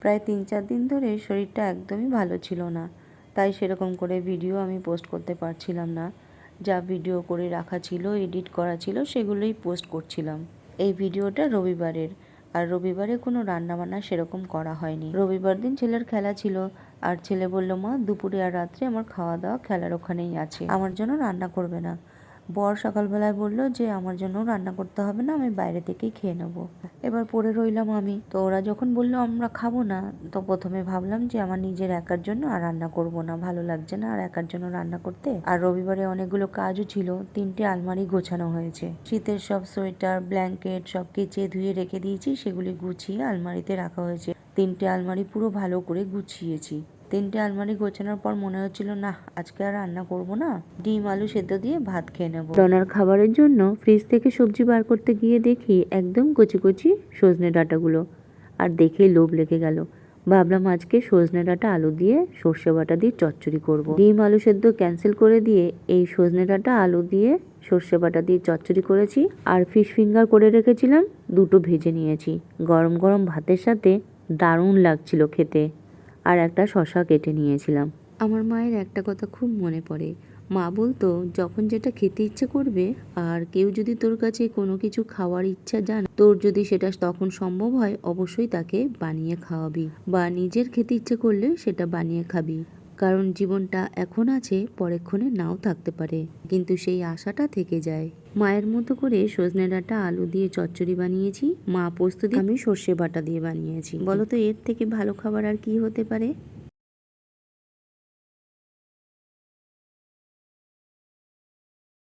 প্রায় ৩-৪ দিন ধরে শরীরটা একদমই ভালো ছিল না, তাই সেরকম করে ভিডিও আমি পোস্ট করতে পারছিলাম না। যা ভিডিও করে রাখা ছিল, এডিট করা ছিল, সেগুলোই পোস্ট করছিলাম। এই ভিডিওটা রবিবারের, আর রবিবারে কোনো রান্নাবান্না সেরকম করা হয়নি। রবিবার দিন ছেলের খেলা ছিল, আর ছেলে বলল, মা দুপুরে আর রাত্রে আমার খাওয়া দাওয়া খেলার ওখানেই আছে, আমার জন্য রান্না করবে না। বর সকালবেলায় বলল যে আমার জন্য রান্না করতে হবে না, আমি বাইরে থেকেই খেয়ে নেবো। এবার পড়ে রইলাম আমি। তো ওরা যখন বললো আমরা খাবো না, তো প্রথমে ভাবলাম যে আমার নিজের একার জন্য আর রান্না করব না, ভালো লাগছে না আর একার জন্য রান্না করতে। আর রবিবারে অনেকগুলো কাজও ছিল, 3টে আলমারি গোছানো হয়েছে। শীতের সব সোয়েটার, ব্ল্যাঙ্কেট সব কেচে ধুয়ে রেখে দিয়েছি, সেগুলি গুছিয়ে আলমারিতে রাখা হয়েছে। 3টে আলমারি পুরো ভালো করে গুছিয়েছি। 3টে আলমারি গোছানোর পর মনে হচ্ছিল না, আজকে আর রান্না করব না, ডিম আলু সেদ্ধ দিয়ে ভাত খেয়ে নেবো। ডনার খাবারের জন্য ফ্রিজ থেকে সবজি বার করতে গিয়ে দেখি একদম কচি কচি সজনে ডাঁটাগুলো, আর দেখেই লোভ লেগে গেল। ভাবলাম আজকে সজনে ডাঁটা আলু দিয়ে সর্ষে বাটা দিয়ে চচ্চড়ি করব। ডিম আলু সেদ্ধ ক্যান্সেল করে দিয়ে এই সজনে ডাঁটা আলু দিয়ে সর্ষে বাটা দিয়ে চচ্চড়ি করেছি। আর ফিশ ফিঙ্গার করে রেখেছিলাম, দুটো ভেজে নিয়েছি। গরম গরম ভাতের সাথে দারুণ লাগছিল খেতে। আর একটা শশা কেটে নিয়েছিলাম। আমার মায়ের একটা কথা খুব মনে পড়ে। মা বলতো, যখন যেটা খেতে ইচ্ছে করবে, আর কেউ যদি তোর কাছে কোনো কিছু খাওয়ার ইচ্ছা জান, তোর যদি সেটা তখন সম্ভব হয়, অবশ্যই তাকে বানিয়ে খাওয়াবি, বা নিজের খেতে ইচ্ছে করলে সেটা বানিয়ে খাবি। কারণ জীবনটা এখন আছে, পরেক্ষণে নাও থাকতে পারে, কিন্তু সেই আশাটা থেকে যায়। মায়ের মতো করে সজনে ডাঁটা আলু দিয়ে চচ্চড়ি বানিয়েছি, মা পোস্ত দিয়ে, আমি সর্ষে বাটা দিয়ে বানিয়েছি। বলো তো এর থেকে ভালো খাবার আর কি হতে পারে?